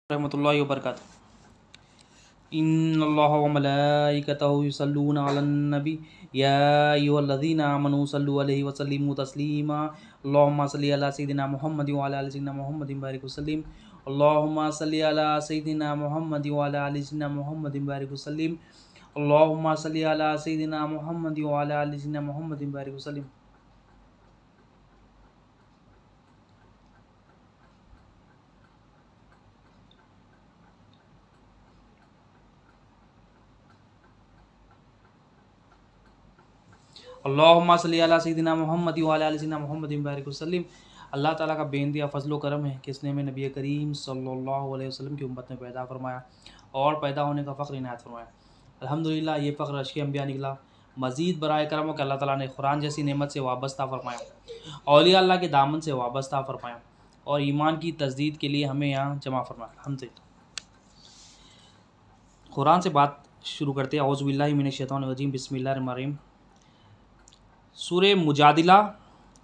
रहमतुल्लाहि व बरकातुहू। इन्नल्लाह व मलाइकतहु युसल्लूना अलन नबी या अय्युहल्लज़ीना आमनू सल्लु अलैहि व सल्लिमू तस्लीमा। अल्लाहुम्मा सल्लि अला सय्यिदिना मुहम्मद व अला आलि सय्यिदिना मुहम्मद बारिक वसल्लिम। अल्लाहुम्मा सल्लि अला सय्यिदिना मुहम्मद व अला आलि सय्यिदिना मुहम्मद बारिक वसल्लिम। अल्लाहुम्मा सल्लि अला सय्यिदिना मुहम्मद व अला आलि सय्यिदिना मुहम्मद बारिक वसल्लिम। अल्लाहुम्मा सल्ली अला सय्यिदिना मुहम्मद व अला आलि सय्यिदिना मुहम्मद बारिक वसल्लिम। अल्लाह ताला का बेनदिया फजलो करम है कि इसने में नबी करीम सल्लल्लाहु अलैहि वसल्लम की उम्मत में पैदा फरमाया और पैदा होने का फ़ख्र इनायत फरमाया। अल्हम्दुलिल्लाह ये फ़ख्र अशके अंबिया निकला। मज़ीद बराए करम कि अल्लाह ताला ने कुरान जैसी नेमत से वाबस्ता फरमाया, औलिया अल्लाह के दामन से वाबस्ता फरमाया और ईमान की तजदीद के लिए हमें यहाँ जमा फरमाया। अल्हम्दुलिल्लाह। कुरान से बात शुरू करते हैं। औज़ु बिल्लाहि मिनश शैतानिर रजीम, बिस्मिल्लाहिर रहमानिर रहीम। सूरे मुजादिला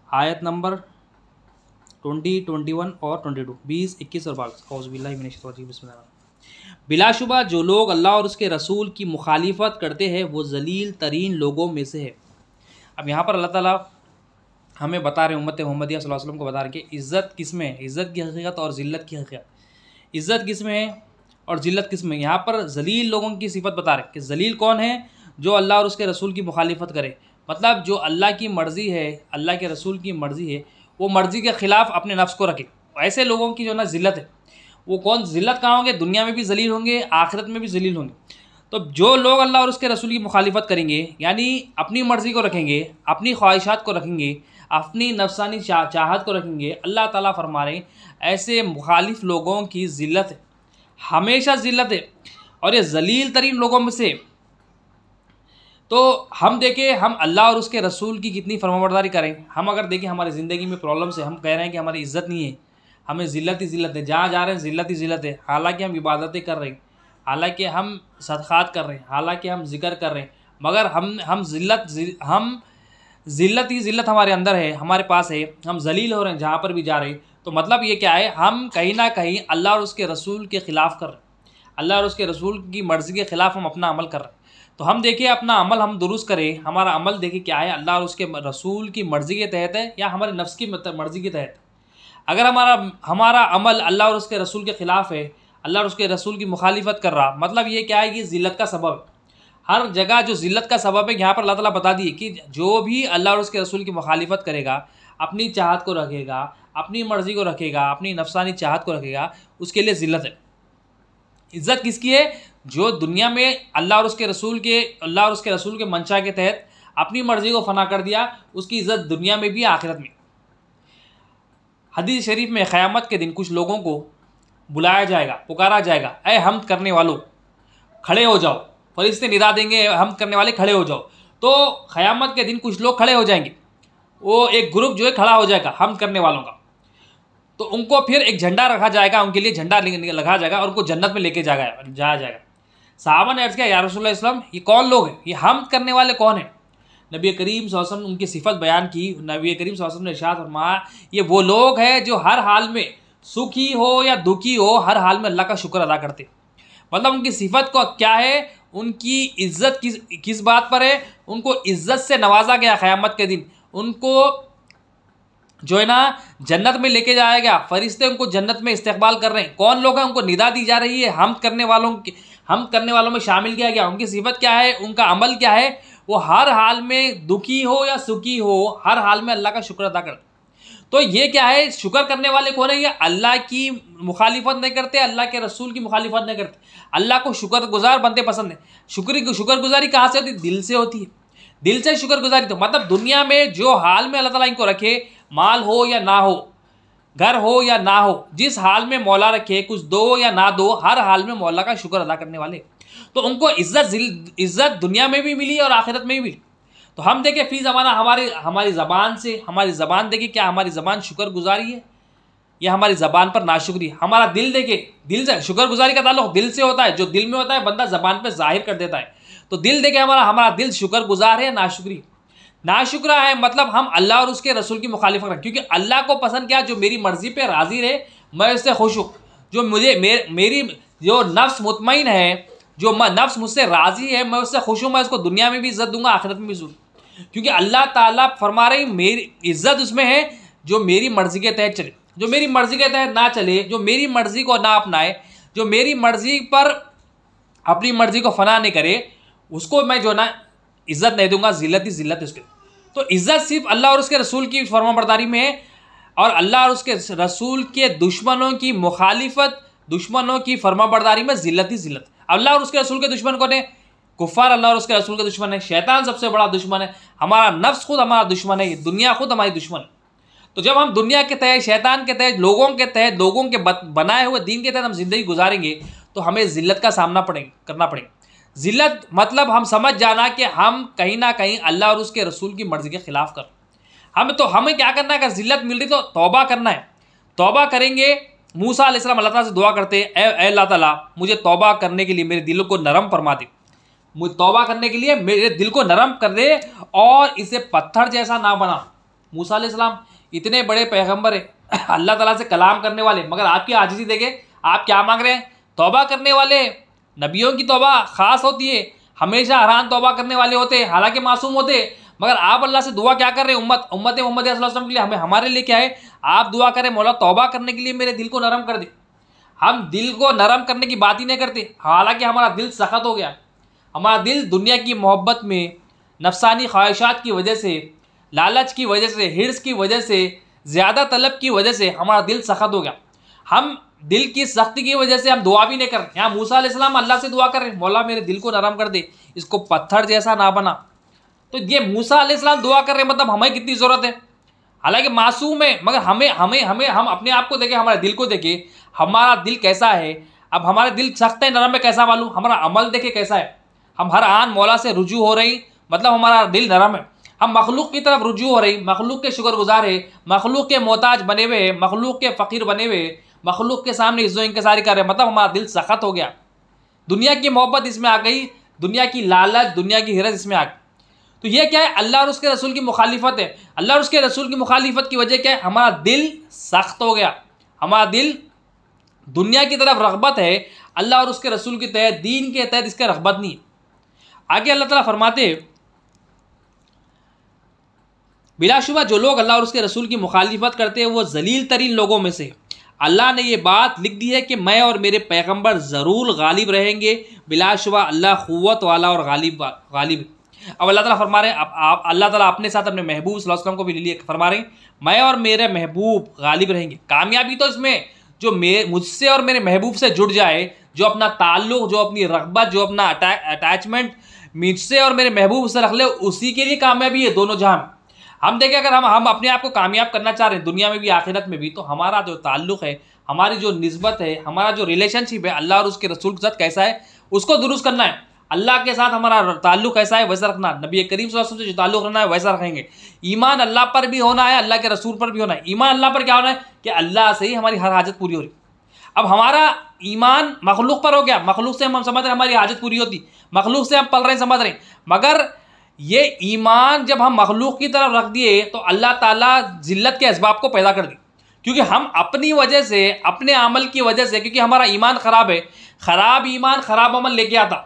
आयत नंबर 20, 21 और 22, 20, 21 और 22। औज़ु बिल्लाहि मिनश शैतानिर रजीम, बिस्मिल्लाह। बिलाशुबा जो लोग अल्लाह और उसके रसूल की मुखालिफत करते हैं वो जलील तरीन लोगों में से है। अब यहाँ पर अल्लाह ताला हमें बता रहे हैं, उम्मत मोहम्मदिया सल्लल्लाहु अलैहि वसल्लम को बता रहे हैं कि इज़्ज़त किस में है, इज़्ज़त की हकीकत और ज़िल्लत की हकीकत। इज़्ज़त किस में है और ज़िल्लत किस में। यहाँ पर जलील लोगों की सिफत बता रहे हैं कि जलील कौन है, जो अल्लाह और उसके रसूल की मुखालिफत करे। मतलब जो अल्लाह की मर्ज़ी है, अल्लाह के रसूल की मर्ज़ी है, वो मर्ज़ी के ख़िलाफ़ अपने नफ्स को रखे, ऐसे लोगों की जो ना ज़िल्लत है। वो कौन ज़िल्लत कहाँ होंगे, दुनिया में भी जलील होंगे, आखिरत में भी जलील होंगे। तो जो लोग अल्लाह और उसके रसूल की मुखालिफत करेंगे, यानी अपनी मर्ज़ी को रखेंगे, अपनी ख्वाहिशात को रखेंगे, अपनी नफसानी चाहत को रखेंगे, अल्लाह ताला फरमा रहे ऐसे मुखालिफ लोगों की ज़िल्लत है, हमेशा ज़िल्लत है और ये जलील तरीन लोगों में से। तो हम देखें, हम अल्लाह और उसके रसूल की कितनी फरमाबरदारी करें। हम अगर देखें हमारी ज़िंदगी में प्रॉब्लम्स है, हम कह रहे हैं कि हमारी इज़्ज़त नहीं है, हमें ज़िल्लत ही ज़िल्लत है, जहाँ जा रहे हैं ज़िल्लत ही ज़िल्लत है। हालांकि हम इबादतें कर रहे हैं, हालांकि हम सदक़ात कर रहे हैं, हालांकि हम ज़िक्र कर रहे हैं, मगर हम ज़िल्लत ही ज़िल्लत हमारे अंदर है, हमारे पास है। हम जलील हो रहे हैं जहाँ पर भी जा रहे हैं। तो मतलब ये क्या है, हम कहीं ना कहीं अल्लाह और उसके रसूल के ख़िलाफ़ कर रहे हैं, अल्लाह और उसके रसूल की मर्ज़ी के ख़िलाफ़ हम अपना अमल कर रहे हैं। तो हम देखिए अपना अमल हम दुरुस्त करें, हमारा अमल देखिए क्या है, अल्लाह और उसके रसूल की मर्ज़ी के तहत है या हमारे नफ्स की मर्ज़ी के तहत। अगर हमारा अमल अल्लाह और उसके रसूल के ख़िलाफ़ है, अल्लाह और उसके रसूल की मुखालिफत कर रहा, मतलब ये क्या है कि ज़िल्लत का सबब है। हर जगह जो ज़िल्लत का सबब है, यहाँ पर अल्लाह ताला बता दिए कि जो भी अल्लाह और उसके रसूल की मुखालिफत करेगा, अपनी चाहत को रखेगा, अपनी मर्ज़ी को रखेगा, अपनी नफसानी चाहत को रखेगा, उसके लिए ज़िल्लत है। इज़्ज़त किसकी है, जो दुनिया में अल्लाह और उसके रसूल के मंशा के तहत अपनी मर्ज़ी को फ़ना कर दिया, उसकी इज़्ज़त दुनिया में भी आखिरत में। हदीस शरीफ में क़यामत के दिन कुछ लोगों को बुलाया जाएगा, पुकारा जाएगा, ऐ हमद करने वालों खड़े हो जाओ। फरिश्ते निदा देंगे, हमद करने वाले खड़े हो जाओ। तो क़यामत के दिन कुछ लोग खड़े हो जाएंगे, वो एक ग्रुप जो है खड़ा हो जाएगा हमद करने वालों का। तो उनको फिर एक झंडा रखा जाएगा, उनके लिए झंडा लगा जाएगा और उनको जन्नत में लेके जाया जाएगा। साहबा ने अर्ज़ किया, या रसूलुल्लाह सल्लल्लाहु अलैहि वसल्लम, ये कौन लोग हैं, ये हमद करने वाले कौन हैं। नबी करीम सल्लल्लाहु अलैहि वसल्लम उनकी सिफत बयान की। नबी करीम सल्लल्लाहु अलैहि वसल्लम ने इरशाद फरमाया, ये वो लोग हैं जो हर हाल में, सुखी हो या दुखी हो, हर हाल में अल्लाह का शुक्र अदा करते। मतलब उनकी सिफत को क्या है, उनकी इज़्ज़त किस बात पर है, उनको इज़्ज़त से नवाजा गया। क़यामत के दिन उनको जो है ना जन्नत में लेके जाया गया, फरिश्ते उनको जन्नत में इस्तकबाल कर रहे हैं। कौन लोग हैं, उनको निदा दी जा रही है, हमद करने वालों में शामिल किया गया। उनकी सिफत क्या है, उनका अमल क्या है, वो हर हाल में दुखी हो या सुखी हो, हर हाल में अल्लाह का शुक्र अदा करते। तो ये क्या है, शुक्र करने वाले कौन है, ये अल्लाह की मुखालिफत नहीं करते, अल्लाह के रसूल की मुखालिफत नहीं करते, अल्लाह को शुक्रगुजार बनते पसंद है। शुक्रगुजारी कहाँ से होती है, दिल से होती है, दिल से शुक्रगुजारी। तो मतलब दुनिया में जो हाल में अल्लाह ताला इनको रखे, माल हो या ना हो, घर हो या ना हो, जिस हाल में मौला रखे, कुछ दो या ना दो, हर हाल में मौला का शुक्र अदा करने वाले, तो उनको इज़्ज़त दुनिया में भी मिली और आखिरत में भी मिली। तो हम देखें फी ज़माना हमारी ज़बान देखें, क्या हमारी ज़बान शुक्रगुजारी है या हमारी ज़बान पर नाशुक्री। हमारा दिल देखे, दिल से शुक्रगुजारी का ताल्लुक दिल से होता है, जो दिल में होता है बंदा ज़बान पर जाहिर कर देता है। तो दिल देखे हमारा दिल शुक्रगुजार है या नाशुक्री। नाशुक्रा है मतलब हम अल्लाह और उसके रसूल की मुखालिफत करें, क्योंकि अल्लाह को पसंद क्या, जो मेरी मर्ज़ी पे राज़ी रहे, मैं उससे खुश हूँ। जो मेरी जो नफ्स मुतमईन है, जो नफ्स मुझसे राज़ी है, मैं उससे खुश हूँ, मैं उसको दुनिया में भी इज़्ज़त दूंगा, आखिरत में भी इज़्ज़त। क्योंकि अल्लाह ताला फरमा रहे मेरी इज़्ज़त उसमें है जो मेरी मर्ज़ी के तहत चले, जो मेरी मर्ज़ी के तहत ना चले, जो मेरी मर्ज़ी को ना अपनाए, जो मेरी मर्ज़ी पर अपनी मर्ज़ी को फ़ना नहीं करे, उसको मैं जो ना इज़्ज़त नहीं दूंगा, ज़िल्लत ही ज़िल्लत उसके। तो इज़्ज़त सिर्फ अल्लाह और उसके रसूल की फरमाबरदारी में है, और अल्लाह और उसके रसूल के दुश्मनों की मुखालिफत, दुश्मनों की फरमाबरदारी में ज़िल्लत ही ज़िल्लत। अल्लाह और उसके रसूल के दुश्मन कौन है? कुफ़ार अल्लाह और उसके रसूल के दुश्मन है। शैतान सबसे बड़ा दुश्मन है, हमारा नफ्स खुद हमारा दुश्मन है, दुनिया खुद हमारी दुश्मन है। तो जब हम दुनिया के तहत, शैतान के तहत, लोगों के तहत, लोगों के बनाए हुए दीन के तहत हम ज़िंदगी गुजारेंगे तो हमें ज़िल्लत का सामना करना पड़ेगा। ज़िल्लत मतलब हम समझ जाना कि हम कहीं ना कहीं अल्लाह और उसके रसूल की मर्ज़ी के ख़िलाफ़ कर, हमें क्या करना है? अगर ज़िल्लत मिल रही तो तौबा करना है। तौबा करेंगे। मूसा अलैहिस्सलाम अल्लाह ताला से दुआ करते हैं, ऐ अल्लाह ताला मुझे तौबा करने के लिए मेरे दिल को नरम फरमा दे, मुझे तौबा करने के लिए मेरे दिल को नरम कर दे और इसे पत्थर जैसा ना बना। मूसा अलैहिस्सलाम इतने बड़े पैगंबर है, अल्लाह ताला से कलाम करने वाले, मगर आपकी आजिज़ी देखे, आप क्या मांग रहे हैं? तौबा करने वाले। नबियों की तौबा ख़ास होती है, हमेशा हरान तौबा करने वाले होते हैं, हालांकि मासूम होते, मगर आप अल्लाह से दुआ क्या कर रहे हैं? उम्मत मोहम्मद सल्लल्लाहु अलैहि वसल्लम के लिए, हमारे लिए क्या है? आप दुआ करें, मौला तौबा करने के लिए मेरे दिल को नरम कर दे। हम दिल को नरम करने की बात ही नहीं करते, हालांकि हमारा दिल सख्त हो गया। हमारा दिल दुनिया की मोहब्बत में, नफसानी ख्वाहिशात की वजह से, लालच की वजह से, हिर्स की वजह से, ज़्यादा तलब की वजह से हमारा दिल सख्त हो गया। हम दिल की सख्ती की वजह से हम दुआ भी नहीं कर रहे। यहाँ मूसा अलैहिस्सलाम अल्लाह से दुआ कर रहे हैं, मौला मेरे दिल को नरम कर दे, इसको पत्थर जैसा ना बना। तो ये मूसा अलैहिस्सलाम दुआ कर रहे हैं, मतलब हमें कितनी ज़रूरत है? हालांकि मासूम है, मगर हम अपने आप को देखें, हमारे दिल को देखें, हमारा दिल कैसा है। अब हमारे दिल सख्त है, नरम है, कैसा मालूम? हमारा अमल देखे कैसा है। हम हर आन मौला से रुजू हो रही, मतलब हमारा दिल नरम है। हम मखलूक की तरफ रुजू हो रही, मखलूक के शुक्रगुजार है, मखलूक के मोहताज बने हुए, मखलूक के फ़कीर बने हुए, मखलूक के सामने इज़्ज़ो इंकिसारी कर रहे, मतलब हमारा दिल सख्त हो गया। दुनिया की मोहब्बत इसमें आ गई, दुनिया की लालच, दुनिया की हिरस इसमें आ गई। तो ये क्या है? अल्लाह और उसके रसूल की मुखालिफत है। अल्लाह और उसके रसूल की मुखालिफत की वजह क्या है? हमारा दिल सख्त हो गया, हमारा दिल दुनिया की तरफ रग़बत है, अल्लाह और उसके रसूल के तहत, दीन के तहत इसका रग़बत नहीं है। आगे अल्लाह ताला फरमाते हैं, बिलाशुबा जो लोग अल्लाह और उसके रसूल की मुखालिफत करते हैं वो जलील तरीन लोगों में से। अल्लाह ने ये बात लिख दी है कि मैं और मेरे पैगंबर ज़रूर गालिब रहेंगे। बिलाशुबा अल्लाह क़ुव्वत वाला और गालिब। अब अल्लाह ताला फरमा रहे हैं, अल्लाह ताला अपने साथ अपने महबूब सल्लल्लाहु अलैहि वसल्लम को भी लिए फरमा रहे हैं, मैं और मेरे महबूब गालिब रहेंगे। कामयाबी तो इसमें जो मुझसे और मेरे महबूब से जुड़ जाए, जो अपना ताल्लुक़, जो अपनी रग़बत, जो अपना अटैचमेंट मुझसे और मेरे महबूब से रख ले, उसी के लिए कामयाबी है दोनों जहां। हम देखें, अगर हम अपने आप को कामयाब करना चाह रहे हैं दुनिया में भी आखिरत में भी, तो हमारा जो ताल्लुक़ है, हमारी जो निस्बत है, हमारा जो रिलेशनशिप है अल्लाह और उसके रसूल के साथ कैसा है, उसको दुरुस्त करना है। अल्लाह के साथ हमारा ताल्लुक़ कैसा है वैसा रखना, नबी करीम सल्लल्लाहु अलैहि वसल्लम से जो ताल्लुक़ रखना है वैसा रखेंगे। ईमान अल्लाह पर भी होना है, अल्लाह के रसूल पर भी होना है। ईमान अल्लाह पर क्या होना है कि अल्लाह से ही हमारी हर हाजत पूरी हो रही। अब हमारा ईमान मखलूक पर हो गया, मखलूक से हम समझ रहे हैं हमारी हाजत पूरी होती, मखलूक से हम पल रहे हैं, समझ रहे हैं, मगर ये ईमान जब हम मखलूक की तरफ रख दिए तो अल्लाह ताला जिल्लत के असबाब को पैदा कर दी। क्योंकि हम अपनी वजह से, अपने अमल की वजह से, क्योंकि हमारा ईमान ख़राब है, ख़राब ईमान ख़राब अमल लेके आता,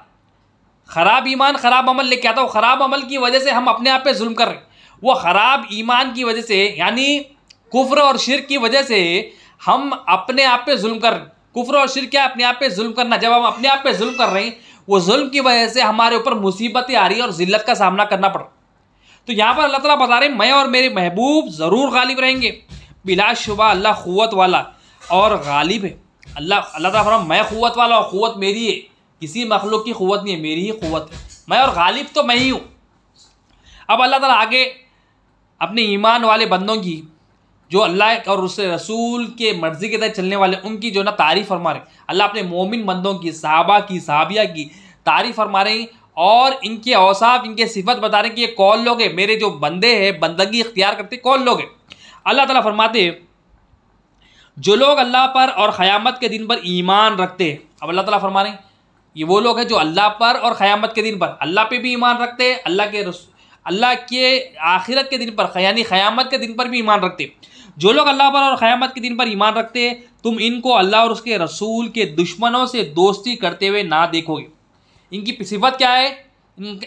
ख़राब ईमान ख़राब अमल लेके आता। वो ख़राब अमल की वजह से हम अपने आप पे जुल्म कर रहे हैं। वो ख़राब ईमान की वजह से, यानी कुफ्र और शिर्क की वजह से हम अपने आप पे जुल्म कर रहे हैं। कुफ्र और शिर्क क्या? अपने आप पे जुल्म करना। जब हम अपने आप पे जुल्म कर रहे हैं, वो जुल्म की वजह से हमारे ऊपर मुसीबतें आ रही है और जिल्लत का सामना करना पड़ रहा। तो यहाँ पर अल्लाह ताला बता रहे हैं, मैं और मेरे महबूब ज़रूर गालिब रहेंगे। बिलाशुबा अल्लाह क़ुव्वत वाला और गालिब है। अल्लाह ताला फरमाता है, मैं क़ुव्वत वाला और क़ुव्वत मेरी है, किसी मखलूक की क़ुव्वत नहीं है, मेरी ही क़ुव्वत है। मैं और गालिब तो मैं ही हूँ। अब अल्लाह ताला आगे अपने ईमान वाले बंदों की, जो अल्लाह और उसके रसूल के मर्ज़ी के तहत चलने वाले, उनकी जो ना तारीफ़ फरमा रहे। अल्लाह अपने मोमिन बंदों की, सहाबा की, सहाबिया की तारीफ़ फरमा रहे हैं और इनके औसाफ, इनके सिफत बता रहे हैं कि ये कौन लोग हैं, मेरे जो बंदे हैं, बंदगी इख्तियार करते कौन लोग हैं। अल्लाह ताला फरमाते हैं, जो लोग अल्लाह पर और क़यामत के दिन पर ईमान रखते हैं। अब अल्लाह ताला फरमा रहे हैं, ये वो लोग हैं जो अल्लाह पर और क़यामत के दिन पर, अल्लाह पे भी ईमान रखते हैं, अल्लाह के आखिरत के दिन पर यानी क़यामत के दिन पर भी ईमान रखते। जो लोग अल्लाह पर और क़यामत के दिन पर ईमान रखते तुम इनको अल्लाह और उसके रसूल के दुश्मनों से दोस्ती करते हुए ना देखोगे। इनकी सिफत क्या है,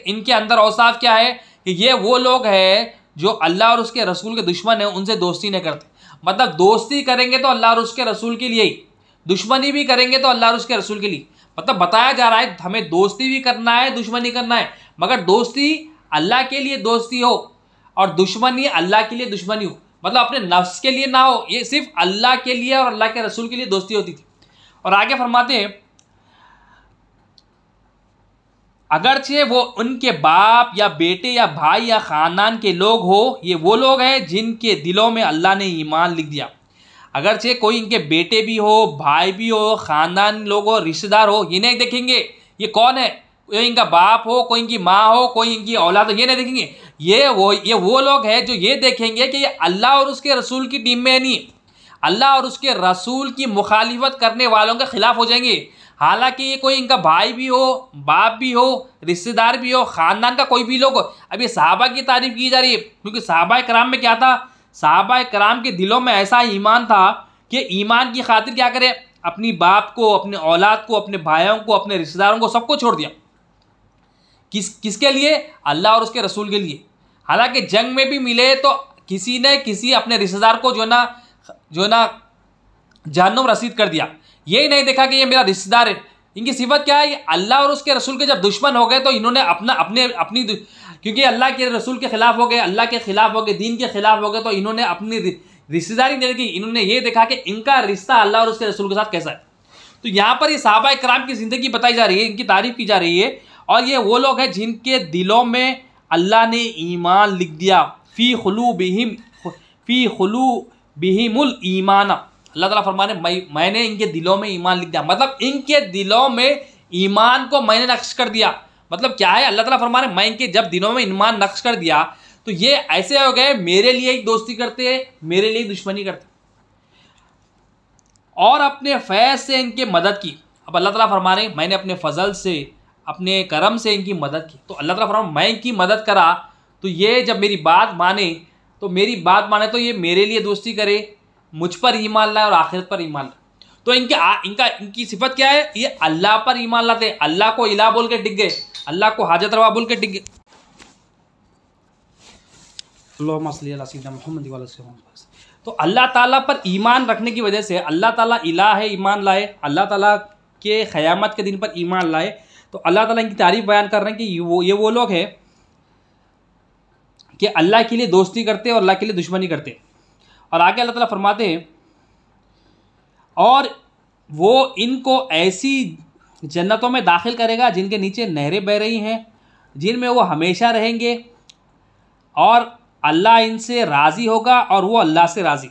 इनके अंदर औसाफ क्या है कि ये वो लोग हैं जो अल्लाह और उसके रसूल के दुश्मन हैं, उनसे दोस्ती नहीं करते। मतलब दोस्ती करेंगे तो अल्लाह और उसके रसूल के लिए ही, दुश्मनी भी करेंगे तो अल्लाह और उसके रसूल के लिए। मतलब बताया जा रहा है हमें दोस्ती भी करना है, दुश्मनी करना है, मगर दोस्ती अल्लाह के लिए दोस्ती हो और दुश्मनी अल्लाह के लिए दुश्मनी हो। मतलब अपने नफ्स के लिए ना हो, ये सिर्फ अल्लाह के लिए और अल्लाह के रसूल के लिए दोस्ती होती थी। और आगे फरमाते हैं अगरचे वो उनके बाप या बेटे या भाई या ख़ानदान के लोग हो, ये वो लोग हैं जिनके दिलों में अल्लाह ने ईमान लिख दिया। अगरचे कोई इनके बेटे भी हो, भाई भी हो, ख़ानदान लोग हो, रिश्तेदार हो, ये नहीं देखेंगे ये कौन है, कोई इनका बाप हो, कोई इनकी माँ हो, कोई इनकी औलाद हो, ये नहीं देखेंगे। ये वो लोग हैं जो ये देखेंगे कि ये अल्लाह और उसके रसूल की टीम में नहीं, अल्लाह और उसके रसूल की मुखालिफत करने वालों के ख़िलाफ़ हो जाएंगे। हालांकि ये कोई इनका भाई भी हो, बाप भी हो, रिश्तेदार भी हो, ख़ानदान का कोई भी लोग हो। अब ये सहाबा की तारीफ़ की जा रही है क्योंकि सहाबा कराम में क्या था, सहाबा कराम के दिलों में ऐसा ईमान था कि ईमान की खातिर क्या करे, अपनी बाप को, अपने औलाद को, अपने भाइयों को, अपने रिश्तेदारों को, सबको छोड़ दिया। किसके लिए? अल्लाह और उसके रसूल के लिए। हालांकि जंग में भी मिले तो किसी ने किसी अपने रिश्तेदार को जो ना जहन्नुम रसीद कर दिया। ये नहीं देखा कि ये मेरा रिश्तेदार है। इनकी सिफत क्या है, अल्लाह और उसके रसूल के जब दुश्मन हो गए तो इन्होंने अपनी क्योंकि अल्लाह के रसूल के खिलाफ हो गए, अल्लाह के खिलाफ हो गए, दीन के खिलाफ हो गए, तो इन्होंने अपनी रिश्तेदारी नहीं देखी, इन्होंने ये देखा कि इनका रिश्ता अल्लाह और उसके रसूल के साथ कैसा है। तो यहाँ पर ये सहाबा कराम की ज़िंदगी बताई जा रही है, इनकी तारीफ़ की जा रही है। और ये वो लोग हैं जिनके दिलों में अल्लाह ने ईमान लिख दिया। फ़ी क़ुलूबिहिमुल ईमान, अल्लाह ताला फरमाने मैंने इनके दिलों में ईमान लिख दिया। मतलब इनके दिलों में ईमान को मैंने नक्श कर दिया। मतलब क्या है, अल्लाह ताला फरमाने मैं इनके जब दिलों में ईमान नक्श कर दिया तो ये ऐसे हो गए मेरे लिए ही दोस्ती करते हैं, मेरे लिए दुश्मनी करते और अपने फैज़ से इनके मदद की। अब अल्लाह ताला फरमाने मैंने अपने फजल से, अपने करम से इनकी मदद की। तो अल्लाह ताला फरमाने मैं इनकी मदद करा तो ये जब मेरी बात माने तो ये मेरे लिए दोस्ती करे, मुझ पर ईमान लाए और आखिरत पर ईमान लाए। तो इनकी सिफत क्या है, ये अल्लाह पर ईमान लाते, अल्लाह को इला बोल के टिक गए, अल्लाह को हाजत रवा बोल के टिक गए। तो अल्लाह ताला पर ईमान रखने की वजह से अल्लाह ताला इला है, ईमान लाए, अल्लाह ताला के क़यामत के दिन पर ईमान लाए। तो अल्लाह ताला इनकी तारीफ़ बयान कर रहे हैं कि ये वो लोग हैं कि अल्लाह के लिए दोस्ती करते और अल्लाह के लिए दुश्मनी करते। और आगे अल्लाह ताला फरमाते हैं और वो इनको ऐसी जन्नतों में दाखिल करेगा जिनके नीचे नहरें बह रही हैं, जिनमें वो हमेशा रहेंगे और अल्लाह इनसे राज़ी होगा और वो अल्लाह से राज़ी।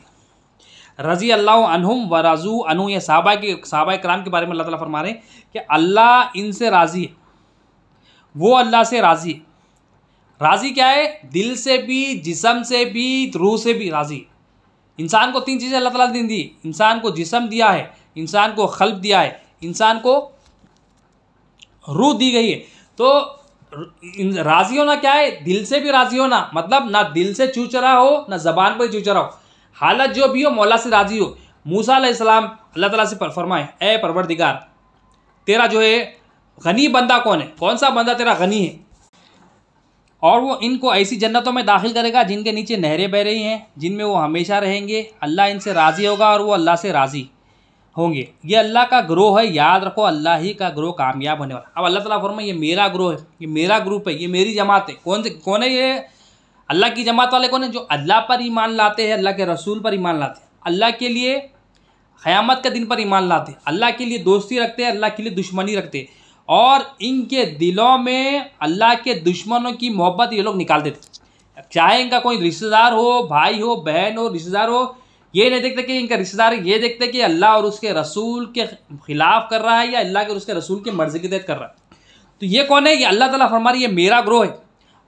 रज़ी अल्लाह अन्हुम व रज़ू अनु, ये सहाबा कराम के बारे में अल्लाह ताला फरमा रहे हैं कि अल्लाह इनसे राज़ी है, वो अल्लाह से राज़ी है। राज़ी क्या है, दिल से भी, जिस्म से भी, रूह से भी राज़ी। इंसान को 3 चीज़ें अल्लाह ताला ने दी, इंसान को जिस्म दिया है, इंसान को क़ल्ब दिया है, इंसान को रूह दी गई है। तो राज़ी होना क्या है, दिल से भी राज़ी होना, मतलब ना दिल से चूचरा हो ना ज़बान पर चूचरा हो, हालत जो भी हो मौला से राज़ी हो। मूसा अलैहिस्सलाम अल्लाह ताला से फरमाए ए परवरदिगार तेरा जो है गनी बंदा कौन है, कौन सा बंदा तेरा गनी है, और वो इनको ऐसी जन्नतों में दाखिल करेगा जिनके नीचे नहरें बह रही हैं, जिनमें वो हमेशा रहेंगे, अल्लाह इनसे राज़ी होगा और वो अल्लाह से राज़ी होंगे। ये अल्लाह का ग्रोह है, याद रखो अल्लाह ही का ग्रोह कामयाब होने वाला। अब अल्लाह ताला फरमाए ये मेरा ग्रोह है, ये मेरा ग्रुप है, ये मेरी जमात है। कौन है ये? अल्लाह की जमात वाले कौन है? जो अल्लाह पर ईमान लाते हैं, अल्लाह के रसूल पर ईमान लाते हैं, अल्लाह के लिए क़यामत के दिन पर ईमान लाते हैं, अल्लाह के लिए दोस्ती रखते हैं, अल्लाह के लिए दुश्मनी रखते हैं, और इनके दिलों में अल्लाह के दुश्मनों की मोहब्बत ये लोग निकाल देते। चाहे इनका कोई रिश्तेदार हो, भाई हो, बहन हो, रिश्तेदार हो, ये नहीं देखते कि इनका रिश्तेदार, ये देखते कि अल्लाह और उसके रसूल के ख़िलाफ़ कर रहा है या अल्लाह के और उसके रसूल की मर्ज़ी की तहत कर रहा है। तो ये कौन है? ये अल्लाह ताला फरमा रही है मेरा ग्रोह है,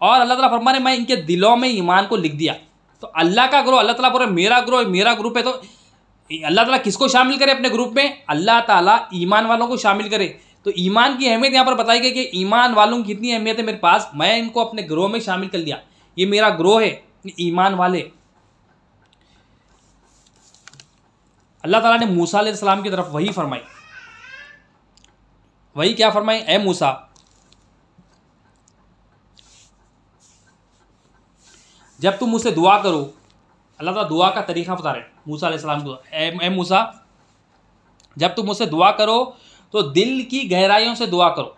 और अल्लाह ताला फरमा रहे मैं इनके दिलों में ईमान को लिख दिया। तो अल्लाह का ग्रोह, अल्लाह ताला बोल रहे मेरा ग्रोह, मेरा ग्रुप है। तो अल्लाह ताला किसको शामिल करे अपने ग्रुप में? अल्लाह ताला ईमान वालों को शामिल करे। तो ईमान की अहमियत यहाँ पर बताई गई कि ईमान वालों की कितनी अहमियत है मेरे पास, मैं इनको अपने ग्रोह में शामिल कर लिया। ये मेरा ग्रोह है, ये ईमान वाले। अल्लाह ताला ने मूसा अलैहिस्सलाम की तरफ वही फरमाई, वही क्या फरमाई, ए मूसा, जब तुम मुझसे दुआ करो, अल्लाह ताला दुआ का तरीका बता रहे मूसा अलैहिस्सलाम को, ए मूसा, जब तुम मुझसे दुआ करो तो दिल की गहराइयों से दुआ करो।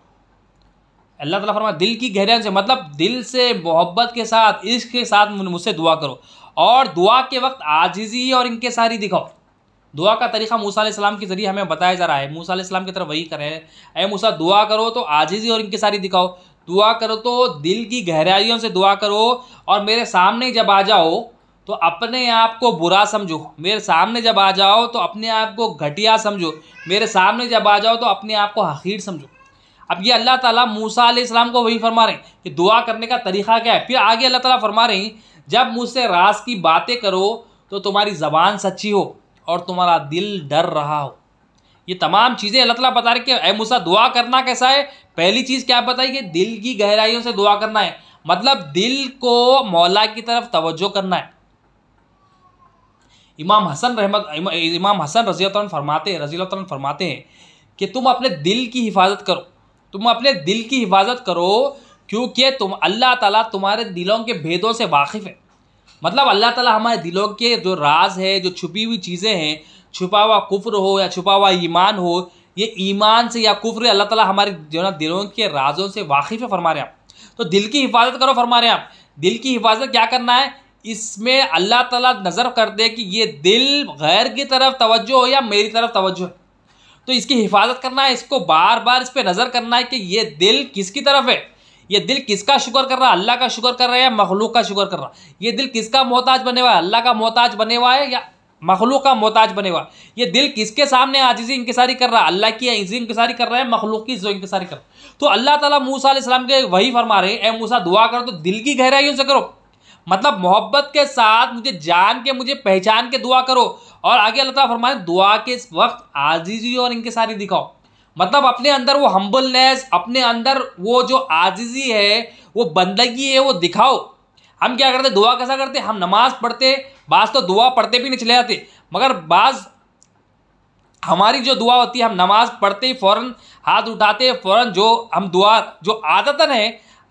अल्लाह ताला फरमाया दिल की गहराइयों से, मतलब दिल से मोहब्बत के साथ, इश्क के साथ मुझसे दुआ करो, और दुआ के वक्त आजिज़ी और इंकिसारी दिखाओ। दुआ का तरीका मूसा अलैहिस्सलाम के ज़रिए हमें बताया जा रहा है। मूसा अलैहिस्सलाम की तरफ वही करें, ए मूसा दुआ करो तो आजिज़ी और इंकिसारी दिखाओ, दुआ करो तो दिल की गहराइयों से दुआ करो, और मेरे सामने जब आ जाओ तो अपने आप को बुरा समझो, मेरे सामने जब आ जाओ तो अपने आप को घटिया समझो, मेरे सामने जब आ जाओ तो अपने आप को हकीर समझो। अब ये अल्लाह ताला मूसा अलैहिस्सलाम को वही फरमा रहे हैं कि दुआ करने का तरीका क्या है। फिर आगे अल्लाह ताला फरमा रहे हैं, जब मुझसे राज की बातें करो तो तुम्हारी ज़बान सच्ची हो और तुम्हारा दिल डर रहा हो। ये तमाम चीज़ें अल्लाह ताला बता रहे कि ए मूसा दुआ करना कैसा है। पहली चीज़ क्या बताई कि दिल की गहराइयों से दुआ करना है, मतलब दिल को मौला की तरफ तवज्जो करना है। इमाम हसन रज़ी अल्लाह अन्हु फरमाते हैं कि तुम अपने दिल की हिफाजत करो, तुम अपने दिल की हिफाजत करो, क्योंकि अल्लाह ताला तुम्हारे दिलों के भेदों से वाकिफ़ है। मतलब अल्लाह ताला हमारे दिलों के जो राज है, जो छुपी हुई चीज़ें हैं, छुपा हुआ कुफ्र हो या छुपा हुआ ईमान हो, ये ईमान से या कुफ्र, अल्लाह ताला हमारे जो ना दिलों के राजों से वाकिफ़ है फरमा रहे हैं आप। तो दिल की हिफाजत करो फरमा रहे हैं आप। दिल की हिफाजत क्या करना है, इसमें अल्लाह ताला नज़र कर दे कि ये दिल गैर की तरफ तवज्जो हो या मेरी तरफ तवज्जो है, तो इसकी हिफाजत करना है, इसको बार बार इस पर नज़र करना है कि ये दिल किसकी तरफ है, ये दिल किसका शुक्र कर रहा है, अल्लाह का शुक्र कर रहा है या मखलूक का शुक्र कर रहा है। ये दिल किसका मोहताज बने हुआ है, अल्लाह का मोहताज बने हुआ है या मखलूक का मोहताज बने हुआ है। ये दिल किसके सामने आजिज़ी इंकिसारी कर रहा है, अल्लाह की इज़्ज़त इंकिसारी कर रहा है, मखलूक की इज़्ज़त इंकिसारी कर रहा है। तो अल्लाह ताला मूसा अलैहिस्सलाम के वही फरमा रहे हैं, ए मूसा दुआ करो तो दिल की गहराइयों से करो, मतलब मोहब्बत के साथ मुझे जान के, मुझे पहचान के दुआ करो। और आगे अल्लाह ताला फरमाए दुआ के वक्त आजिज़ी और इंकिसारी दिखाओ, मतलब अपने अंदर वो हम्बलनेस, अपने अंदर वो जो आजिज़ी है, वो बंदगी है, वो दिखाओ। हम क्या करते, दुआ कैसा करते, हम नमाज पढ़ते, बाज़ तो दुआ पढ़ते भी नहीं चले जाते, मगर बाज़ हमारी जो दुआ होती है, हम नमाज पढ़ते ही फ़ौरन हाथ उठाते, फ़ौरन जो हम दुआ जो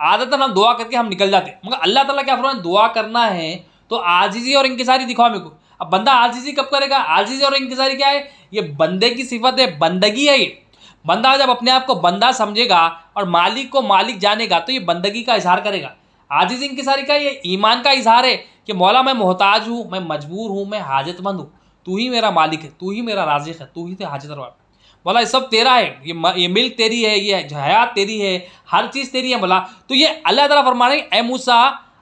आदतन हम दुआ करके हम निकल जाते। मगर अल्लाह ताला क्या फरमाए, दुआ करना है तो आजिज़ी और इंकिसारी दिखाओ मेरे को। अब बंदा आजिज़ी कब करेगा, आजिज़ी और इंकिसारी क्या है, ये बंदे की सिफत है, बंदगी है। ये बंदा जब अपने आप को बंदा समझेगा और मालिक को मालिक जानेगा तो ये बंदगी का इजहार करेगा। आजिज़ इंकिसारी का ये ईमान का इजहार है कि मौला मैं मोहताज हूँ, मैं मजबूर हूँ, मैं हाजतमंद हूँ, तू ही मेरा मालिक है, तू ही मेरा राज़िक़ है, तू ही तो हाजत रवा। बोला ये सब तेरा है, ये मिल्क तेरी है, ये हयात तेरी है, हर चीज़ तेरी है। बोला तो ये अल्लाह ताला फरमा रहे हैं, ए मूसा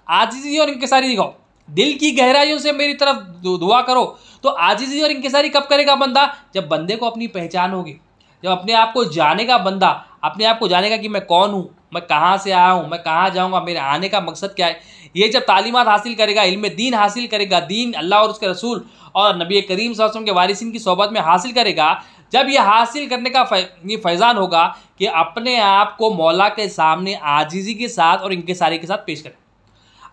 आजिज़ी और इंकिसारी दिखाओ, दिल की गहराइयों से मेरी तरफ दुआ करो। तो आजिज़ी और इंकिसारी कब करेगा बंदा, जब बंदे को अपनी पहचान होगी, जब अपने आप को जानेगा बंदा, अपने आप को जानेगा कि मैं कौन हूँ, मैं कहाँ से आया हूँ, मैं कहाँ जाऊँगा, मेरे आने का मकसद क्या है। ये जब तालीमात हासिल करेगा, इल्म दीन हासिल करेगा, दीन अल्लाह और उसके रसूल और नबी करीम सल्लल्लाहु अलैहि वसल्लम के वारिसिन की सोहबत में हासिल करेगा, जब ये हासिल करने का ये फैज़ान होगा कि अपने आप को मौला के सामने आजिज़ी के साथ और इंकिसारी के साथ पेश करें।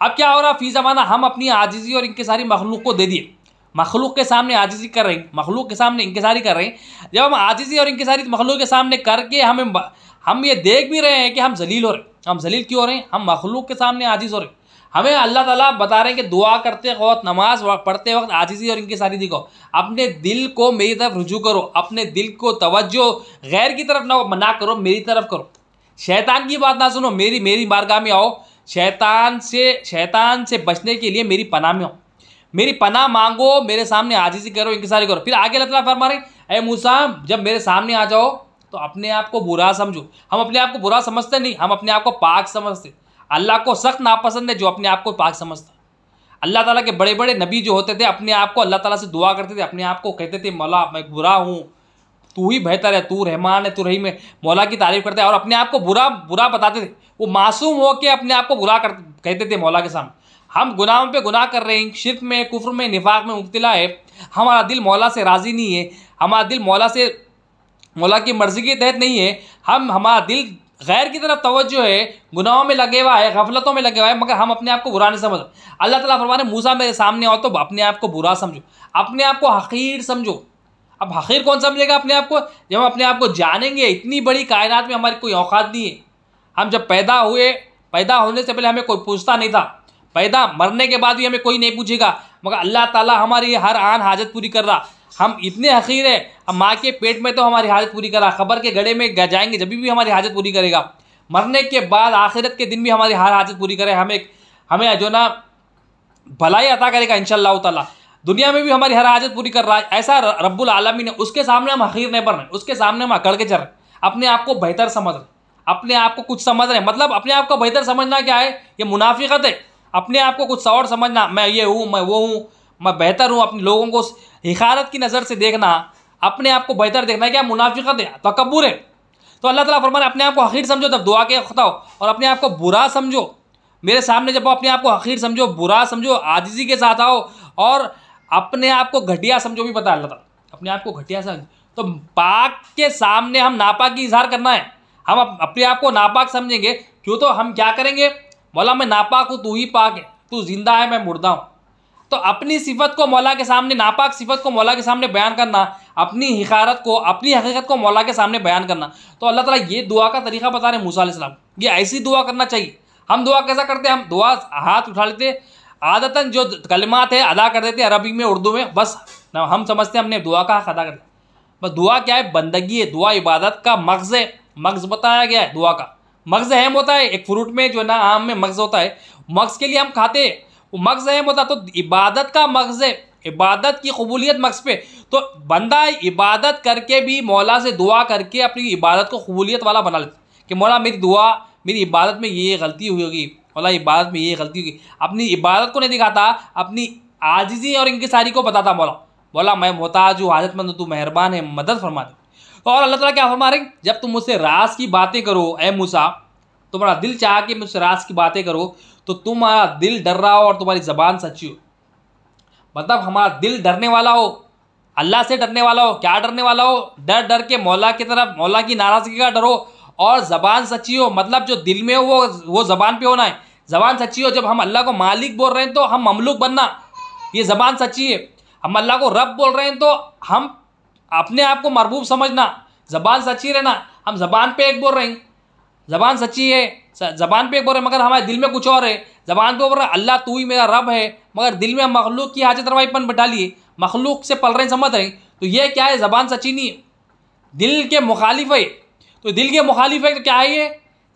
अब क्या हो रहा, फ़ी ज़माना हम अपनी आजिज़ी और इंकिसारी मखलूक को दे दिए, मखलूक के सामने आजिज़ी कर रहे हैं, मखलूक के सामने इंकिसारी कर रहे हैं। जब हम आजिज़ी और इंकिसारी मखलूक के सामने करके हम ये देख भी रहे हैं कि हम जलील हो रहे हैं। हम जलील क्यों हो रहे हैं, हम मखलूक के सामने आजिज़ हो रहे हैं। हमें अल्लाह ताला बता रहे हैं कि दुआ करते वक्त, नमाज पढ़ते वक्त आजिज़ी और इंकिसारी दिखाओ, अपने दिल को मेरी तरफ रुजू करो, अपने दिल को तवज्जो गैर की तरफ ना करो, मेरी तरफ करो। शैतान की बात ना सुनो, मेरी बारगाह में आओ, शैतान से बचने के लिए मेरी पनाह में आओ, मेरी पनाह मांगो, मेरे सामने आजिज़ी करो, इंकिसारी करो। फिर आगे अल्लाह ताला फरमा रहे हैं, ए मूसा जब मेरे सामने आ जाओ तो अपने आप को बुरा समझो। हम अपने आप को बुरा समझते नहीं, हम अपने आप को पाक समझते। अल्लाह को सख्त नापसंद है जो अपने आप को पाक समझता। अल्लाह ताला के बड़े बड़े नबी जो होते थे, अपने आप को अल्लाह ताला से दुआ करते थे, अपने आप को कहते थे मौला मैं बुरा हूँ, तू ही बेहतर है, तू रहमान है, तू रहीम है, मौला की तारीफ़ करते हैं और अपने आप को बुरा बताते थे। वो मासूम हो के अपने आप को बुरा कहते थे मौला के सामने। हम गुनाहों पे गुनाह कर रहे हैं, शिर्क में, कुफ्र में, निफाक में मुब्तला है, हमारा दिल मौला से राज़ी नहीं है, हमारा दिल मौला की मर्ज़ी के तहत नहीं है, हमारा दिल गैर की तरफ तवज्जो है, गुनाहों में लगे हुआ है, गफलतों में लगे हुआ है, मगर हम अपने आप को बुरा नहीं समझ। अल्लाह ताला फरमाने मूसा मेरे सामने आओ तो अपने आप को बुरा समझो, अपने आप को हकीर समझो। अब हकीर कौन समझेगा अपने आप को? जब हम अपने आप को जानेंगे इतनी बड़ी कायनात में हमारी कोई औकात नहीं है। हम जब पैदा हुए, पैदा होने से पहले हमें कोई पूछता नहीं था, पैदा मरने के बाद भी हमें कोई नहीं पूछेगा, मगर अल्लाह ताला हमारी हर आन हाजत पूरी कर रहा। हम इतने हकीर है, हम माँ के पेट में तो हमारी हाजत पूरी कर रहा, खबर के गड्ढे में जाएंगे जब भी हमारी हाजत पूरी करेगा, मरने के बाद आखिरत के दिन भी हमारी हर हाजत पूरी करे, हमें जो ना भलाई अता करेगा इंशाअल्लाह ताला। दुनिया में भी हमारी हर हाजत पूरी कर रहा है, ऐसा रब्बुल आलमीन है। उसके सामने हम हकीर नहीं बन रहे, उसके सामने हम अकड़ के चल रहे, अपने आप को बेहतर समझ रहे, अपने आप को कुछ समझ रहे। मतलब अपने आप को बेहतर समझना क्या है? ये मुनाफिकत है। अपने आप को कुछ और समझना, मैं ये हूँ, मैं वो हूँ, मैं बेहतर हूँ, अपने लोगों को हिकारत की नज़र से देखना, अपने आप को बेहतर देखना, क्या मुनाफिकत है, तकब्बुर है। तो अल्लाह ताला फरमाने अपने आप को हकीर समझो तब दुआ के वक्त आओ, और अपने आप को बुरा समझो मेरे सामने जब अपने आप को हकीर समझो, बुरा समझो, आजिज़ी के साथ आओ, और अपने आप को घटिया समझो भी पता है अल्लाह ताला, अपने आप को घटिया समझो। तो पाक के सामने हम नापाक की इजहार करना है, हम अपने आप को नापाक समझेंगे क्यों, तो हम क्या करेंगे? मौला मैं नापाक हूँ, तू ही पाक है, तू जिंदा है, मैं मुर्दा हूँ। तो अपनी सिफत को मौला के सामने, नापाक सिफत को मौला के सामने बयान करना, अपनी हिकारत को, अपनी हकीकत को मौला के सामने बयान करना। तो अल्लाह ताला ये दुआ का तरीका बता रहे मूसा अलैहिस्सलाम, ये ऐसी दुआ करना चाहिए। हम दुआ कैसा करते हैं? हम दुआ हाथ उठा लेते, आदतन जो कलिमात है अदा कर देते अरबी में, उर्दू में, बस हम समझते हैं हमने दुआ का हक अदा कर दिया। बस दुआ क्या है? बंदगी है, दुआ इबादत का मग़ज़ है। मग़ज़ बताया गया है दुआ का, मग़ज़ अहम होता है। एक फ्रूट में जो है ना, आम में मग़ज़ होता है, मग़ज़ के लिए हम खाते हैं, वो मग़ज़ अहम होता है। तो इबादत का मग़ज़ है, इबादत की कबूलियत मग़ज़ पे। तो बंदा इबादत करके भी मौला से दुआ करके अपनी इबादत को कबूलियत वाला बना लेता कि मौला मेरी दुआ, मेरी इबादत में ये गलती हुई होगी, मौला इबादत में ये गलती होगी। अपनी इबादत को नहीं दिखाता, अपनी आजिज़ी और इंकिसारी को बताता मौला मैं मोहताज हूँ, हाजतमंद हूँ, तू मेहरबान है, मदद फरमा दे। और अल्लाह ताला क्या फरमा रहे? जब तुम मुझसे राज की बातें करो ए मूसा, तुम्हारा दिल चाह के मुझसे राज की बातें करो, तो तुम्हारा दिल डर रहा हो और तुम्हारी ज़बान सच्ची हो। मतलब हमारा दिल डरने वाला हो, अल्लाह से डरने वाला हो। क्या डरने वाला हो? डर डर के मौला की तरफ, मौला की नाराज़गी का डर हो, और ज़बान सच्ची हो। मतलब जो दिल में हो वो ज़बान पे होना है, ज़बान सच्ची हो। जब हम अल्लाह को मालिक बोल रहे हैं तो हम ममलूक बनना, ये ज़बान सच्ची है। हम अल्लाह को रब बोल रहे हैं तो हम अपने आप को मरबूब समझना, ज़बान सच्ची रहना। हम ज़बान पे एक बोल रहे हैं, ज़बान सच्ची है, ज़बान पे एक बोल रहे हैं, मगर हमारे दिल में कुछ और है। ज़बान पे बोल रहे हैं अल्लाह तू ही मेरा रब है, मगर दिल में हम मखलूक की हाजत रवाईपन बैठा लिए, मखलूक से पल रहे हैं, समझ रहे हैं। तो ये क्या है? ज़बान सच्ची नहीं है, दिल के मुखालिफ है। तो दिल के मुखालिफ है तो क्या है ये?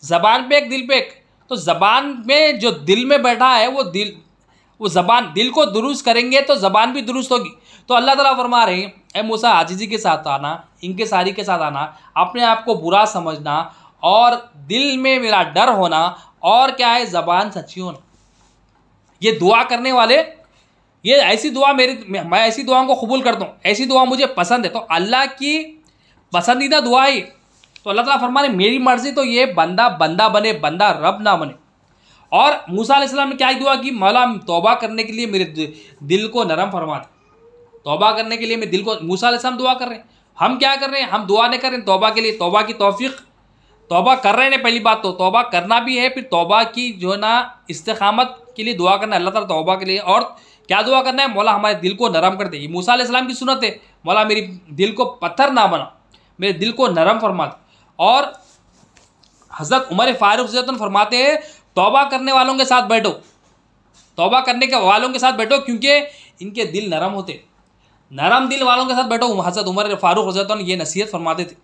ज़बान पे एक, दिल पे एक। तो ज़बान में जो दिल में बैठा है वो ज़बान, दिल को दुरुस्त करेंगे तो ज़बान भी दुरुस्त होगी। तो अल्लाह ताला फरमा रहे हैं ए मूसा, आजिज़ी के साथ आना, इंकिसारी के साथ आना, अपने आप को बुरा समझना, और दिल में मेरा डर होना, और क्या है? ज़बान सच्ची होना। ये दुआ करने वाले, ये ऐसी दुआ मैं ऐसी दुआओं को कबूल करता हूँ, ऐसी दुआ मुझे पसंद है। तो अल्लाह की पसंदीदा दुआ है। तो अल्लाह ताला फरमा रहे मेरी मर्ज़ी तो ये बंदा बने, बंदा रब ना बने। और मूसा अलैहिस्सलाम ने क्या दुआ की? मौला तौबा करने के लिए मेरे दिल को नरम फरमा दे। तौबा करने के लिए मैं दिल को, मूसा अलैहिस्सलाम दुआ कर रहे हैं, हम क्या कर रहे हैं? हम दुआ नहीं कर रहे हैं तौबा के लिए, तौबा की तौफीक, तौबा कर रहे हैं। पहली बात तो तौबा करना भी है, फिर तौबा की जो है ना इस्तिकामत के लिए दुआ करना है अल्लाह ताला तौबा के लिए। और क्या दुआ करना है? मौला हमारे दिल को नरम कर दे। ये मूसा अलैहिस्सलाम की सुन्नत है, मौला मेरी दिल को पत्थर ना बना, मेरे दिल को नरम फरमा दे। और हज़रत उमर फारूक ज़ियतन फरमाते हैं तौबा करने वालों के साथ बैठो, तौबा करने के वालों के साथ बैठो, क्योंकि इनके दिल नरम होते, नरम दिल वालों के साथ बैठो। हज़रत उमर फारूक ज़ियतन ये नसीहत फरमाते थे।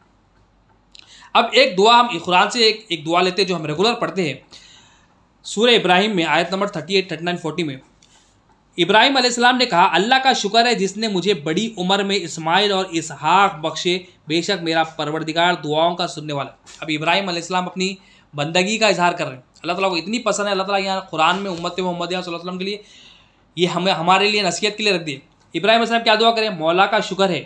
अब एक दुआ हम कुरान से एक दुआ लेते हैं जो हम रेगुलर पढ़ते हैं। सूरह इब्राहिम में आयत नंबर 38, 39, 40 में इब्राहिम अलैहिस्सलाम ने कहा, अल्लाह का शुक्र है जिसने मुझे बड़ी उम्र में इस्माइल और इसहाक बख्शे, बेशक मेरा परवरदिगार दुआओं का सुनने वाला। अब इब्राहिम अलैहिस्सलाम अपनी बंदगी का इजहार कर रहे हैं, अल्लाह ताला को इतनी पसंद है। अल्लाह ताला यहाँ कुरान में उम्मत मोहम्मद सल्लल्लाहु अलैहि वसल्लम के लिए ये हमारे लिए नसीहत के लिए रख दिए। इब्राहिम अलैहिस्सलाम क्या दुआ करें? मौला का शुक्र है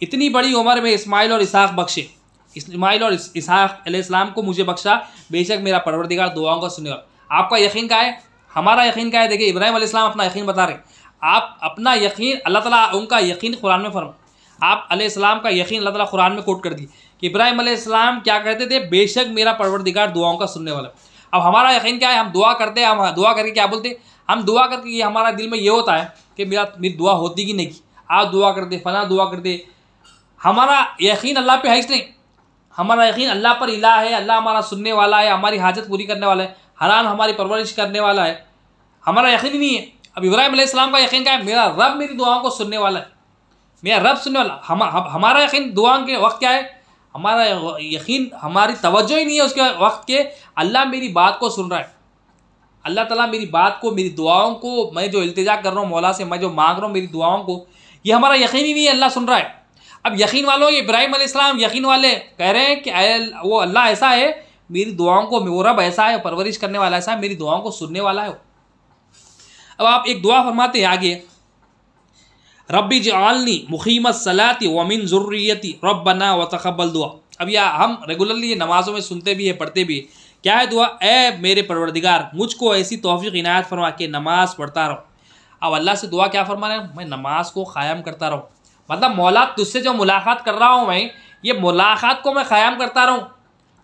इतनी बड़ी उम्र में इस्माइल और इसहाक बख्शे, इस्माइल और इसहाक अलैहिस्सलाम को मुझे बख्शा, बेशक मेरा परवरदिगार दुआओं का सुनने वाला। आपका यकीन क्या है? हमारा यकीन क्या है? देखिए इब्राहिम अलैहिस्सलाम अपना यकीन बता रहे हैं। आप अपना यकीन, अल्लाह ताला उनका यकीन कुरान में फरमा, आप अलैहिस्सलाम का यकीन अल्लाह ताला कुरान में कोट कर दी कि इब्राहिम अलैहिस्सलाम क्या कहते थे, बेशक मेरा परवरदिगार दुआओं का सुनने वाला। अब हमारा यकीन क्या है, हम दुआ करते हैं, हम दुआ करके क्या बोलते हैं, हम दुआ करके ये हमारा दिल में ये होता है कि मेरी दुआ होती कि नहीं, आप दुआ करते, फला दुआ करते। हमारा यकीन अल्लाह पे है नहीं, हमारा यकीन अल्लाह पर इलाह है, अल्लाह हमारा सुनने वाला है, हमारी हाजत पूरी करने वाला है, हराम हमारी परवरिश करने वाला है, हमारा यकीन ही नहीं है। अब इब्राहिम अलैहिस्सलाम का यकीन क्या है, मेरा रब मेरी दुआओं को सुनने वाला है, मेरा रब सुनने वाला। हमारा यकीन दुआ के वक्त क्या है, हमारा यकीन, हमारी तवज्जो ही नहीं है उसके वक्त के अल्लाह मेरी बात को सुन रहा है, अल्लाह ताला मेरी बात को, मेरी दुआओं को, मैं जो इल्तिजा कर रहा हूँ मौला से, मैं जो मांग रहा हूँ मेरी दुआओं को, ये हमारा यकीन ही नहीं है अल्लाह सुन रहा है। अब यकीन वालों, इब्राहिम अलैहिस्सलाम यकीन वाले कह रहे हैं कि वो अल्लाह ऐसा है, मेरी दुआओं को, वो रब ऐसा है, परवरिश करने वाला ऐसा है, मेरी दुआओं को सुनने वाला है। अब आप एक दुआ फरमाते हैं आगे, रब्बी जअलनी मुक़ीमस सलाती व मिन ज़ुर्रियती रब्बना व तक़ब्बल दुआ। अब यह हम रेगुलरली ये नमाज़ों में सुनते भी है, पढ़ते भी है। क्या है दुआ, ए मेरे परवरदिगार मुझको ऐसी तौफ़ीक़ इनायत फरमा के नमाज़ पढ़ता रहो। अब अल्लाह से दुआ क्या फरमा रहे हैं, मैं नमाज को क़ायम करता रहूँ, मतलब मौला तुझसे जो मुलाकात कर रहा हूँ मैं, ये मुलाकात को मैं क़ायम करता रहूँ,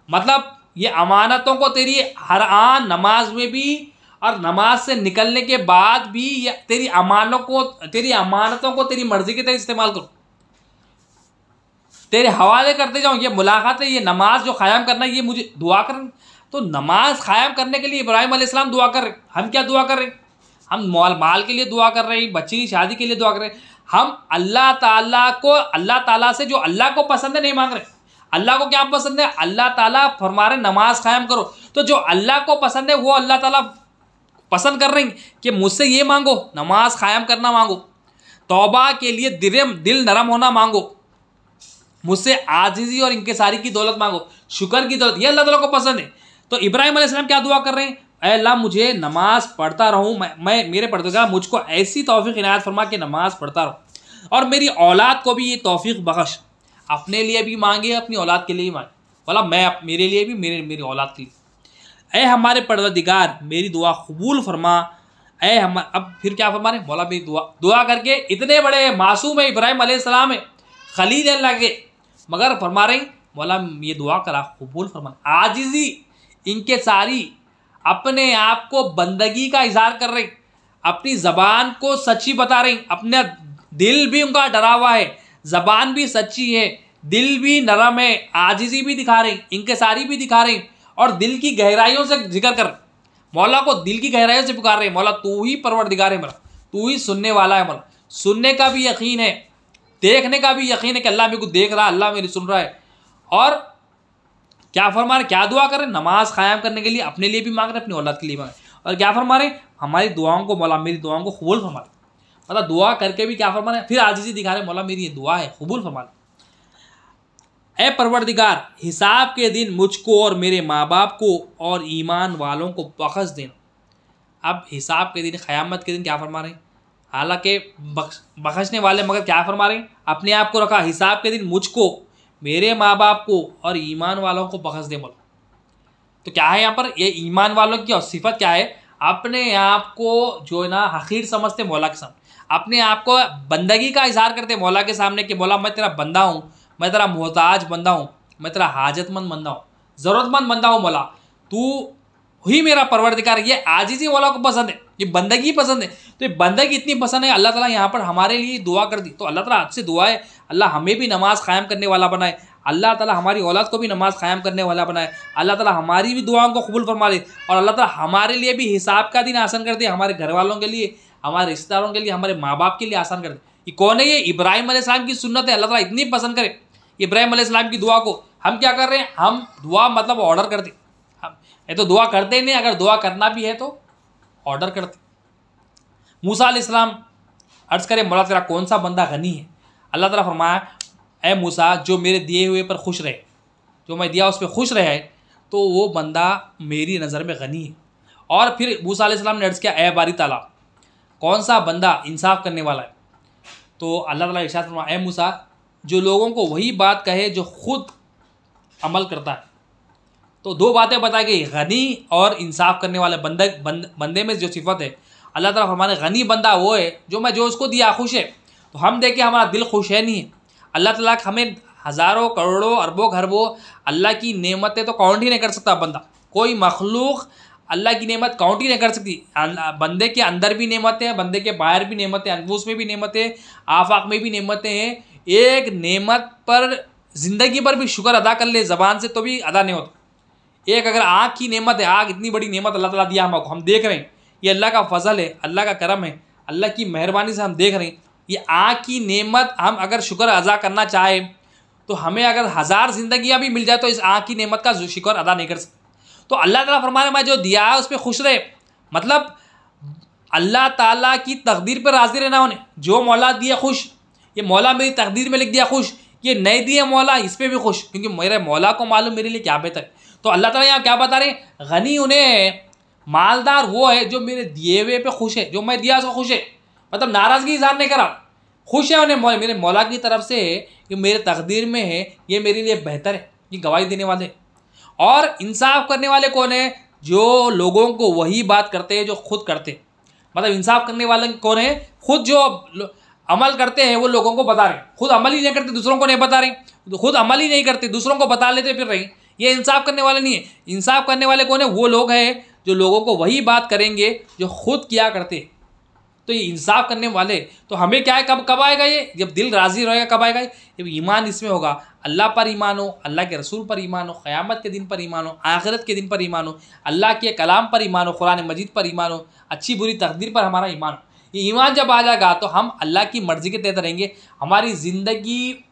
मतलब ये अमानतों को तेरी हर आन नमाज में भी और नमाज से निकलने के बाद भी ये तेरी अमानतों को तेरी मर्जी की तरह इस्तेमाल करूँ, तेरे हवाले करते जाऊँ। ये मुलाकात है, ये नमाज जो क़ायम करना है, ये मुझे दुआ कर। तो नमाज क़ायम करने के लिए इब्राहिम अलैहिस्सलाम दुआ कर रहे, हम क्या दुआ कर रहे हैं, हम माल के लिए दुआ कर रहे हैं, बच्ची की शादी के लिए दुआ कर रहे हैं। हम अल्लाह ताला से जो अल्लाह को पसंद है नहीं मांग रहे। अल्लाह को क्या पसंद है, अल्लाह ताला फरमा रहे नमाज कायम करो, तो जो अल्लाह को पसंद है वो अल्लाह ताला पसंद कर रहे हैं कि मुझसे ये मांगो, नमाज कायम करना मांगो, तौबा के लिए दिल नरम होना मांगो, मुझसे आजिज़ी और इंकिसारी की दौलत मांगो, शुक्र की दौलत, ये अल्लाह ताला को पसंद है। तो इब्राहिम अलैहिस्सलाम क्या दुआ कर रहे हैं, ऐ अल्लाह मुझे नमाज पढ़ता रहूँ, मैं मेरे परवरदिगार मुझको ऐसी तौफीक इनायत फरमा के नमाज पढ़ता रहूँ, और मेरी औलाद को भी ये तौफीक बख्श। अपने लिए भी मांगे, अपनी औलाद के लिए भी मांगे, बोला मैं मेरे लिए भी, मेरी औलाद के लिए। ऐ हमारे परवरदिगार मेरी दुआ कबूल फरमा। ऐ हम अब फिर क्या फरमा रहे, बोला मेरी दुआ करके इतने बड़े मासूम है इब्राहिम अलैहिस्सलाम है, खलील अल्लाह के, मगर फरमा रहे बोला ये दुआ करा कबूल फरमा। आजिज़ी इनके सारी अपने आप को बंदगी का इजहार कर रहे, अपनी ज़बान को सच्ची बता रही, अपना दिल भी उनका डरा हुआ है, ज़बान भी सच्ची है, दिल भी नरम है, आजिज़ी भी दिखा रही, इनके सारी भी दिखा रही, और दिल की गहराइयों से जिक्र कर, मौला को दिल की गहराइयों से पुकार रहे, मौला तू ही परवरदिगार है, मौला तू ही सुनने वाला है, मौला सुनने का भी यकीन है, देखने का भी यकीन है कि अल्लाह मेरे को देख रहा है, अल्लाह मेरी सुन रहा है। और क्या फरमा रहे, क्या दुआ कर रहे, नमाज कायम करने के लिए अपने लिए भी मांग रहे, अपनी औलाद के लिए मांग रहे, और क्या फरमा रहे, हमारी दुआओं को मौला मेरी दुआओं को कबूल फरमा रहे, मतलब दुआ करके भी क्या फरमा रहे, फिर आजिज़ी दिखा रहे, मौला मेरी ये दुआ है कबूल फरमा रहे। ऐ परवरदिगार हिसाब के दिन मुझको और मेरे माँ बाप को और ईमान वालों को बख्श देना। अब हिसाब के दिन, क़यामत के दिन क्या फरमा रहे हैं, हालांकि बख्शने वाले, मगर क्या फरमा रहे हैं, अपने आप को रखा, हिसाब के दिन मुझको, मेरे माँ बाप को और ईमान वालों को बख्श दे मौला। तो क्या है यहाँ पर, ये ईमान वालों की सिफत क्या है, अपने आप को जो है ना हकीर समझते मौला के सामने, अपने आप को बंदगी का इजहार करते मौला के सामने कि मौला मैं तेरा बंदा हूँ, मैं तेरा मोहताज बंदा हूँ, मैं तेरा हाजतमंद बंदा हूँ, ज़रूरतमंद बंदा हूँ, मौला तू ही मेरा परवरदिगार। ये आजिज़ी मौला को पसंद है, ये बंदगी पसंद है। तो ये बंदगी इतनी पसंद है, अल्लाह ताला यहाँ पर हमारे लिए दुआ कर दी। तो अल्लाह ताला आपसे दुआ है, अल्लाह हमें भी नमाज कायम करने वाला बनाए, अल्लाह ताला हमारी औलाद को भी नमाज कायम करने वाला बनाए, अल्लाह ताला हमारी भी दुआओं को कबूल फरमा ले, और अल्लाह ताला हमारे लिए भी हिसाब का दिन आसान कर दे, हमारे घर वालों के लिए, हमारे रिश्तेदारों के लिए, हमारे माँ बाप के लिए आसान कर दे। ये कौन है, ये इब्राहिम अलैहिस्सलाम की सुन्नत है, अल्लाह ताला इतनी पसंद करे इब्राहिम अलैहिस्सलाम की दुआ को। हम क्या कर रहे हैं, हम दुआ मतलब ऑर्डर करते, हम ये तो दुआ करते ही नहीं, अगर दुआ करना भी है तो ऑर्डर करते। मूसा अलैहिस्सलाम अर्ज़ करे, मौला तेरा कौन सा बंदा गनी है, अल्लाह ताला फरमाया, ए मूसा जो मेरे दिए हुए पर खुश रहे, जो मैं दिया उस पर खुश रहे, तो वो बंदा मेरी नज़र में गनी है। और फिर मूसा अलैहिस्सलाम ने अर्ज़ किया, ए बारी ताला कौन सा बंदा इंसाफ करने वाला है, तो अल्लाह ताला इरशाद फरमाया, ए मूसा जो लोगों को वही बात कहे जो खुद अमल करता है। तो दो बातें बताई गई, गनी और इंसाफ करने वाले बंदे में जो सिफत है, अल्लाह ताला हमारे गनी बंदा वो है जो उसको दिया खुश है। तो हम देखें हमारा दिल खुश है नहीं है, अल्लाह ताला हमें हज़ारों करोड़ों अरबों खरबों अल्लाह की नेमतें तो काउंट ही नहीं कर सकता बंदा। कोई मखलूक अल्लाह की नेमत काउंट ही नहीं कर सकती। बंदे के अंदर भी नेमतें हैं, बंदे के बाहर भी नेमतें, अनफूस में भी नेमतें, आफाक में भी नेमतें हैं। एक नेमत पर ज़िंदगी भर भी शुक्र अदा कर ले ज़बान से तो भी अदा नहीं होता। एक अगर आँख की नेमत है, आँख इतनी बड़ी नेमत अल्लाह ताला दिया हमको, हम देख रहे हैं, ये अल्लाह का फजल है, अल्लाह का करम है, अल्लाह की मेहरबानी से हम देख रहे हैं। ये आँख की नेमत हम अगर शुक्र अदा करना चाहे तो हमें अगर 1000 ज़िंदगियाँ भी मिल जाए तो इस आँख की नेमत का शुक्र अदा नहीं कर सकते। तो अल्लाह ताला फरमाने मैं जो दिया है उस पर खुश रहे, मतलब अल्लाह ताला की तकदीर पर राज़ी रहना होने। जो मौला दिया खुश, ये मौला मेरी तकदीर में लिख दिया खुश, ये नहीं दिया मौला इस पर भी खुश, क्योंकि मेरे मौला को मालूम मेरे लिए क्या बेहतर है। तो अल्लाह ताला यहाँ क्या बता रहे हैं, गनी उन्हें मालदार वो है जो मेरे दिए हुए पे खुश है, जो मैं दिया उसको खुश है, मतलब नाराज़गी इज़हार नहीं करा, खुश है उन्हें मेरे मौला की तरफ से कि मेरे तकदीर में है, ये मेरे लिए बेहतर है। ये गवाही देने वाले और इंसाफ करने वाले कौन है, जो लोगों को वही बात करते हैं जो खुद करते, मतलब इंसाफ करने वाले कौन है, खुद जो अमल करते हैं वो लोगों को बता रहे, खुद अमल ही नहीं करते दूसरों को नहीं बता रहे, तो खुद अमल ही नहीं करते दूसरों को बता लेते फिर रहे, ये इंसाफ करने वाले नहीं है। इंसाफ करने वाले कौन है, वो लोग हैं जो लोगों को वही बात करेंगे जो खुद किया करते। तो ये इंसाफ करने वाले, तो हमें क्या है, कब आएगा ये, जब दिल राज़ी रहेगा। कब आएगा ये, जब ईमान इसमें होगा, अल्लाह पर ईमान हो, अल्लाह के रसूल पर ईमान हो, क़यामत के दिन पर ईमान हो, आखिरत के दिन पर ईमान हो, अल्लाह के कलाम पर ईमान हो, कुरान मजीद पर ईमान हो, अच्छी बुरी तकदीर पर हमारा ईमान हो। ये ईमान जब आ जाएगा तो हम अल्लाह की मर्ज़ी के तहत रहेंगे, हमारी ज़िंदगी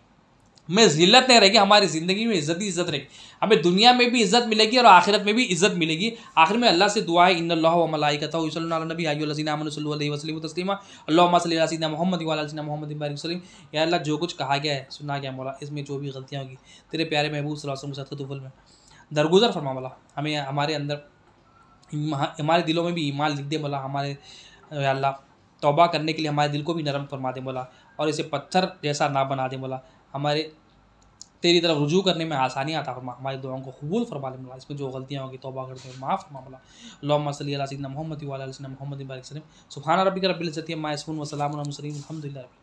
में ज़िल्लत नहीं रहेगी, हमारी ज़िंदगी में इज़्ज़त ही इज़्ज़त रहेगी, हमें दुनिया में भी इज़्ज़त मिलेगी और आखिरत में भी इज़्ज़त मिलेगी। आखिर में अल्लाह से दुआ है, इन्नल्लाह व मलाइकतहु युसल्लूना अलन नबी अय्युहल्लज़ीना आमनु सल्लु अलैहि वसल्लिमु तस्लीमा अल्लाहुम्मा सल्लि अला सय्यिदिना मुहम्मद व अला आलि सय्यिदिना मुहम्मद बारिक वसल्लिम। या अल्लाह जो कुछ कहा गया है सुना गया मौला, इसमें जो भी गलतियाँ होगी तेरे प्यारे महबूब सल्लल्लाहु अलैहि वसल्लम के साथ में दरगुजर फरमा मौला, हमें हमारे अंदर हमारे दिलों में भी ईमान लिख दे मौला, हमारे अल्लाह तौबा करने के लिए हमारे दिल को भी नरम फरमा दे मौला, और इसे पत्थर जैसा ना बना दे मौला, हमारे तेरी तरफ रुजू करने में आसानी आता फरमा, हमारी दुआओं को कबूल फरमा ले मौला, इसमें जो गलतियाँ होगी तौबा करते हैं माफ़ फरमा मौला। अल्लाहुम्मा सल्लि अला सय्यिदिना मुहम्मद व अला आलि सय्यिदिना मुहम्मद बारिक वसल्लम। सुब्हान रब्बिका रब्बिल इज़्ज़ति अम्मा यसिफून व सलामुन अलल मुरसलीन वल्हम्दुलिल्लाहि।